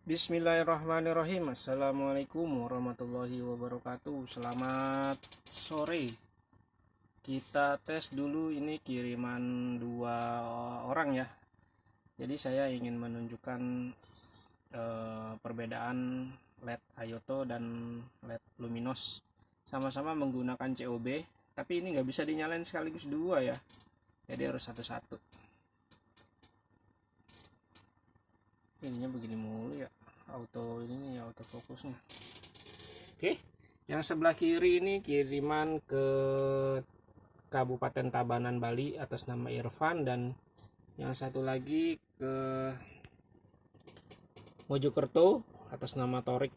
Bismillahirrahmanirrahim. Assalamualaikum warahmatullahi wabarakatuh. Selamat sore. Kita tes dulu ini kiriman dua orang ya. Jadi saya ingin menunjukkan perbedaan LED Ayoto dan LED Luminos. Sama-sama menggunakan COB, tapi ini nggak bisa dinyalain sekaligus dua ya. Jadi harus satu-satu. Ininya begini mulu ya. Ini auto fokusnya. Oke, yang sebelah kiri ini kiriman ke Kabupaten Tabanan, Bali atas nama Irfan, dan yang satu lagi ke Mojokerto atas nama Torik.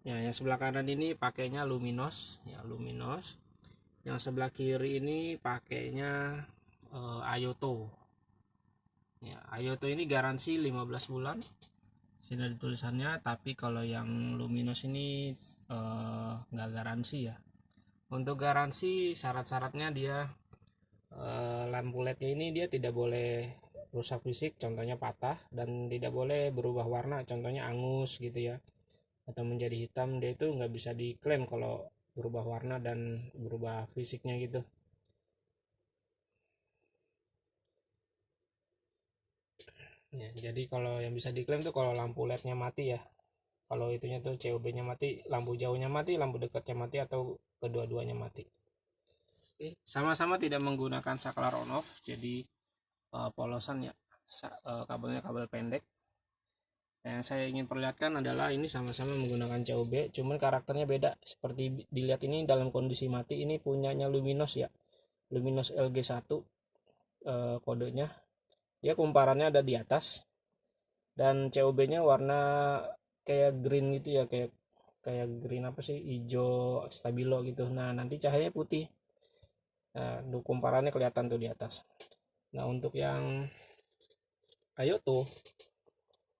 Ya, yang sebelah kanan ini pakainya Luminos, ya Luminos. Yang sebelah kiri ini pakainya Ayoto. Ya, Ayoto ini garansi 15 bulan. Sini ada tulisannya, tapi kalau yang Luminos ini nggak garansi ya. Untuk garansi syarat-syaratnya dia lampu LED-nya ini dia tidak boleh rusak fisik, contohnya patah, dan tidak boleh berubah warna, contohnya angus gitu ya, atau menjadi hitam. Dia itu nggak bisa diklaim kalau berubah warna dan berubah fisiknya gitu. Ya, jadi kalau yang bisa diklaim tuh kalau lampu LED-nya mati ya. Kalau itunya tuh COB-nya mati, lampu jauhnya mati, lampu dekatnya mati, atau kedua-duanya mati. Oke, sama-sama tidak menggunakan saklar on off, jadi polosan ya, kabelnya kabel pendek. Yang saya ingin perlihatkan adalah ini sama-sama menggunakan COB, cuman karakternya beda. Seperti dilihat ini dalam kondisi mati, ini punyanya Luminos ya, Luminos LG1 kodenya. Dia kumparannya ada di atas, dan COB-nya warna kayak green gitu ya, kayak green apa sih, hijau stabilo gitu. Nah, nanti cahayanya putih. Nah, kumparannya kelihatan tuh di atas. Nah, untuk yang Ayoto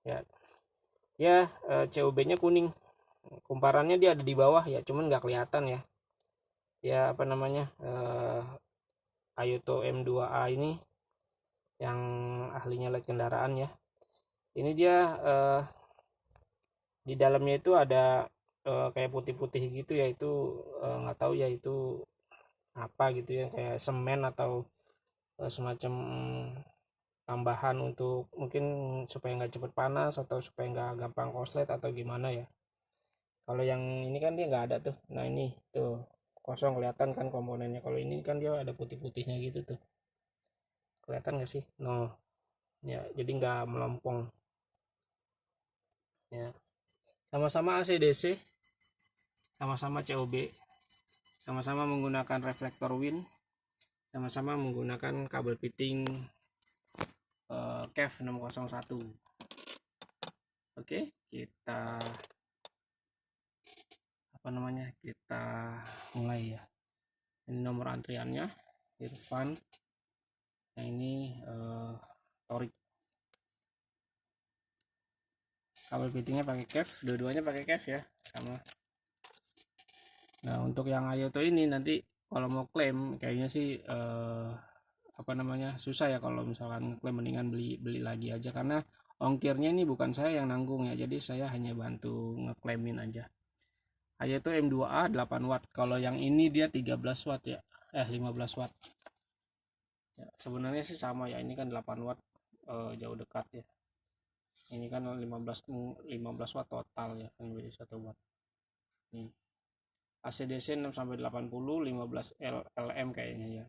ya, dia COB-nya kuning. Kumparannya dia ada di bawah ya, cuman nggak kelihatan ya. Ya apa namanya, Ayoto M2A ini yang ahlinya LED kendaraan ya. Ini dia di dalamnya itu ada kayak putih-putih gitu ya, itu nggak tahu ya itu apa gitu ya, kayak semen atau semacam tambahan untuk mungkin supaya nggak cepet panas atau supaya nggak gampang koslet atau gimana ya. Kalau yang ini kan dia nggak ada tuh. Nah ini tuh kosong, kelihatan kan komponennya. Kalau ini kan dia ada putih-putihnya gitu tuh, kelihatan nggak sih? No, ya jadi nggak melompong ya. Sama-sama AC/DC, sama-sama COB, sama-sama menggunakan reflektor win, sama-sama menggunakan kabel fitting KEF 601. Oke, kita kita mulai ya. Ini nomor antriannya Irfan. Nah ini Torik. Kabel fittingnya pakai KEF, dua-duanya pakai KEF ya, sama. Nah untuk yang Ayoto ini nanti kalau mau klaim kayaknya sih susah ya. Kalau misalkan klaim mendingan beli lagi aja, karena ongkirnya ini bukan saya yang nanggung ya, jadi saya hanya bantu ngeklaimin aja. Ayoto M2A 8 watt, kalau yang ini dia 13 watt ya, 15 watt ya, sebenarnya sih sama ya. Ini kan 8 watt jauh dekat ya, ini kan 15 watt total ya, kan jadi 1 watt. Nih AC/DC 6 sampai 80, 15 LM kayaknya ya.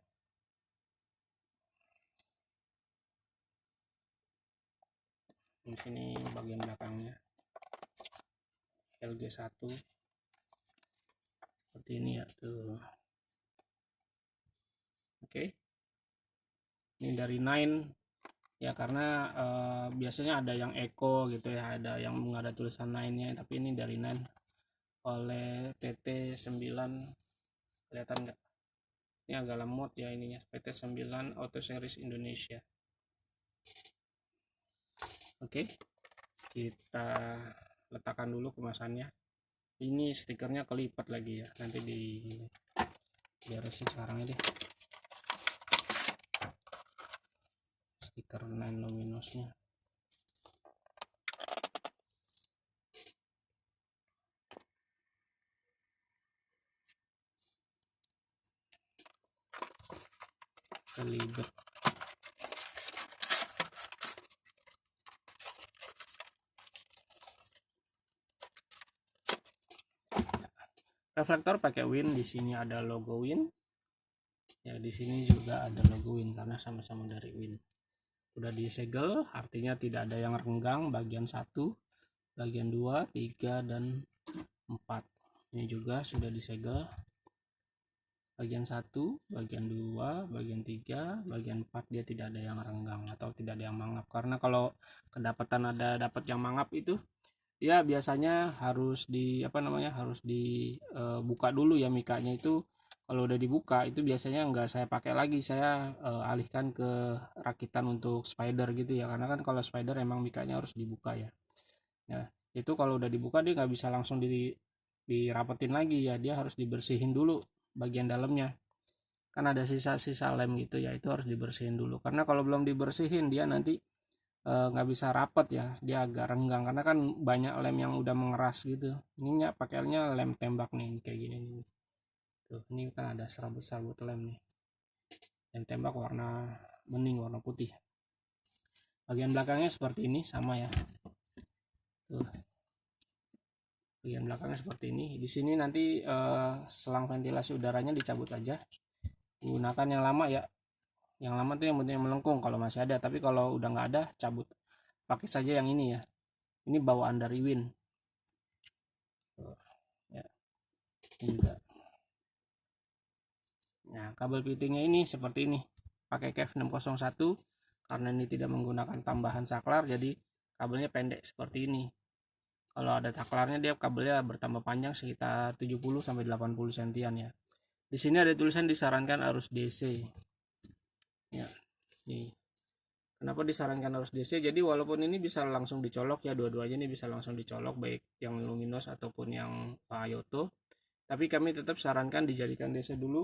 Di sini bagian belakangnya LG1 seperti ini ya tuh. Oke. Ini dari Nine ya, karena biasanya ada yang Eco gitu ya, ada yang nggak ada tulisan Nine-nya, tapi ini dari Nine oleh PT9. Kelihatan nggak? Ini agak lemot ya ininya, PT9 Auto Series Indonesia. Oke, kita letakkan dulu kemasannya. Ini stikernya kelipat lagi ya, nanti beresin sekarang ini stiker Nine Luminosnya. kelibet. Reflektor pakai Win, di sini ada logo Win. Ya, di sini juga ada logo Win karena sama-sama dari Win. Udah disegel, artinya tidak ada yang renggang bagian 1, bagian 2, 3 dan 4. Ini juga sudah disegel. Bagian 1, bagian 2, bagian 3, bagian 4 dia tidak ada yang renggang atau tidak ada yang mangap. Karena kalau kedapatan dapat yang mangap itu ya biasanya harus harus dibuka dulu ya mikanya itu. Kalau udah dibuka itu biasanya nggak saya pakai lagi, saya alihkan ke rakitan untuk spider gitu ya, karena kan kalau spider emang mikanya harus dibuka ya. Itu kalau udah dibuka dia nggak bisa langsung dirapetin lagi ya, dia harus dibersihin dulu bagian dalamnya, kan ada sisa-sisa lem gitu ya, itu harus dibersihin dulu, karena kalau belum dibersihin dia nanti nggak bisa rapet ya, dia agak renggang karena kan banyak lem yang udah mengeras gitu. Ini pakainya lem tembak nih kayak gini nih. Tuh, ini kan ada serabut-serabut lem nih. Lem tembak warna bening, warna putih. Bagian belakangnya seperti ini sama ya. Tuh. Bagian belakangnya seperti ini. Di sini nanti selang ventilasi udaranya dicabut aja. Gunakan yang lama ya. Yang lama tuh yang bentuknya melengkung kalau masih ada, tapi kalau udah nggak ada cabut. Pakai saja yang ini ya. Ini bawaan dari Win. Ya. Ini juga. Nah, kabel fittingnya ini seperti ini. Pakai KEF 601 karena ini tidak menggunakan tambahan saklar, jadi kabelnya pendek seperti ini. Kalau ada saklarnya dia kabelnya bertambah panjang sekitar 70 sampai 80 sentian ya. Di sini ada tulisan disarankan arus DC. Ya. Nih. Kenapa disarankan arus DC? Jadi walaupun ini bisa langsung dicolok ya, dua-duanya ini bisa langsung dicolok, baik yang luminous ataupun yang Ayoto. Tapi kami tetap sarankan dijadikan DC dulu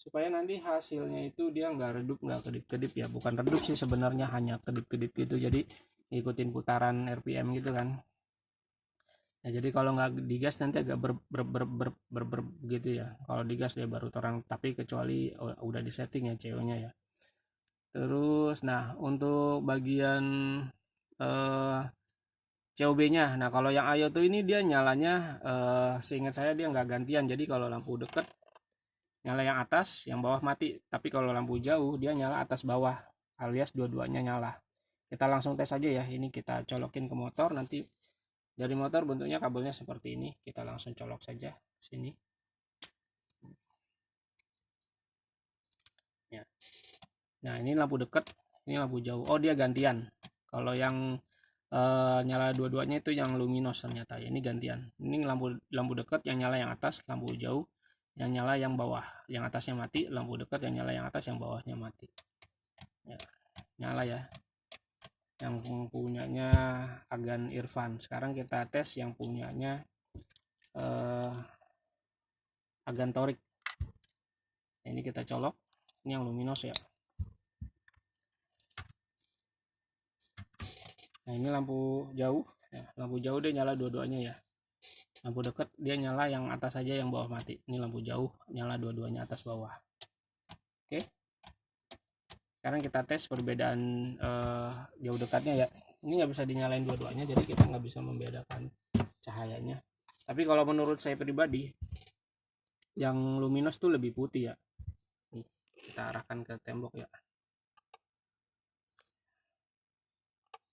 supaya nanti hasilnya itu dia nggak redup, nggak kedip-kedip ya. Bukan redup sih sebenarnya, hanya kedip-kedip gitu, jadi ngikutin putaran RPM gitu kan. Nah, jadi kalau nggak digas nanti agak ber gitu ya. Kalau digas dia baru terang, tapi kecuali udah disetting ya CO-nya ya. Terus nah untuk bagian COB-nya, nah kalau yang Ayo tuh ini dia nyalanya seingat saya dia nggak gantian. Jadi kalau lampu deket nyala yang atas, yang bawah mati. Tapi kalau lampu jauh dia nyala atas bawah, alias dua-duanya nyala. Kita langsung tes aja ya. Ini kita colokin ke motor, nanti dari motor bentuknya kabelnya seperti ini. Kita langsung colok saja sini. Ya. Nah, ini lampu dekat, ini lampu jauh. Oh, dia gantian. Kalau yang nyala dua-duanya itu yang luminos ternyata ya, ini gantian. Ini lampu dekat yang nyala yang atas, lampu jauh yang nyala yang bawah. Yang atasnya mati, lampu dekat yang nyala yang atas, yang bawahnya mati. Ya, nyala ya. Yang punyanya Agan Irfan. Sekarang kita tes yang punyanya Agan Torik. Nah, ini kita colok. Ini yang luminos ya. Nah, ini lampu jauh ya, lampu jauh dia nyala dua-duanya ya. Lampu dekat dia nyala yang atas saja, yang bawah mati. Ini lampu jauh nyala dua-duanya atas bawah. Oke, sekarang kita tes perbedaan jauh dekatnya ya. Ini nggak bisa dinyalain dua-duanya, jadi kita nggak bisa membedakan cahayanya. Tapi kalau menurut saya pribadi yang luminos tuh lebih putih ya. Nih, kita arahkan ke tembok ya.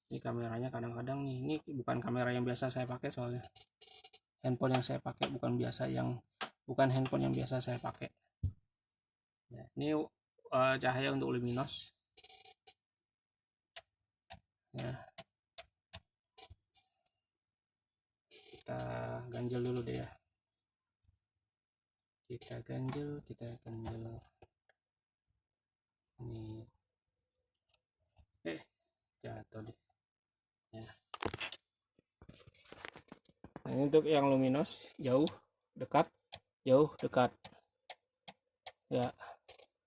Ini kameranya kadang-kadang nih, ini bukan kamera yang biasa saya pakai, soalnya handphone yang saya pakai bukan handphone yang biasa saya pakai ya. Ini cahaya untuk luminos ya. Kita ganjel dulu deh ya, kita ganjel ini jatuh deh ya. Nah, ini untuk yang luminos, jauh dekat ya.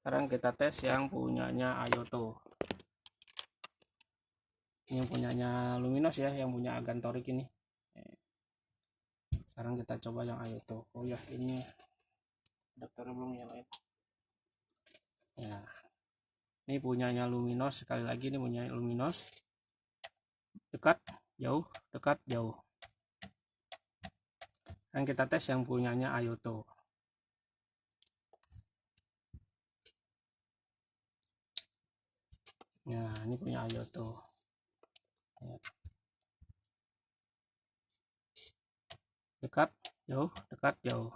Sekarang kita tes yang punyanya Ayoto. Ini yang punyanya luminos ya, yang punya Agan Torik ini. Sekarang kita coba yang Ayoto. Oh ya, ini adaptornya belum nyalain ya. Ini punyanya Luminos, sekali lagi ini punya Luminos. Dekat, jauh, dekat, jauh. Dan kita tes yang punyanya Ayoto. Nah, ini punya Ayoto. Ya. Dekat, jauh, dekat, jauh.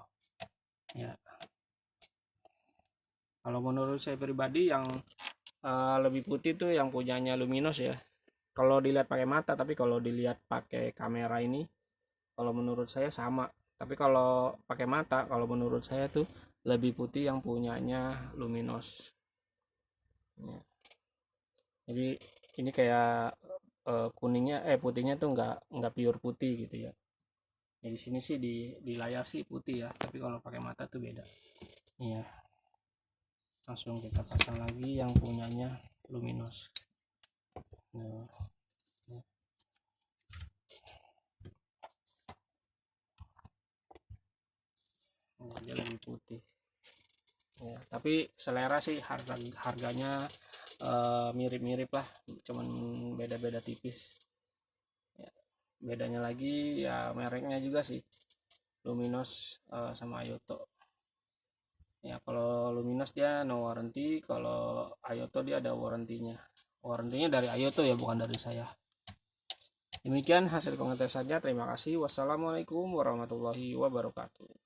Ya. Kalau menurut saya pribadi yang lebih putih tuh yang punyanya Luminos ya. Kalau dilihat pakai mata, tapi kalau dilihat pakai kamera ini, kalau menurut saya sama. Tapi kalau pakai mata, kalau menurut saya tuh lebih putih yang punyanya Luminos. Ya. Jadi ini kayak kuningnya, putihnya tuh nggak pure putih gitu ya. Ya di sini sih di layar sih putih ya, tapi kalau pakai mata tuh beda. Iya. Langsung kita pasang lagi yang punyanya Luminos. Nah, dia lebih putih ya, tapi selera sih harganya mirip-mirip lah, cuman beda-beda tipis ya. Bedanya lagi ya mereknya juga sih, Luminos sama Ayoto ya. Kalau Luminos dia no warranty, kalau Ayoto dia ada warrantinya dari Ayoto ya, bukan dari saya. Demikian hasil pengetes saja, terima kasih. Wassalamualaikum warahmatullahi wabarakatuh.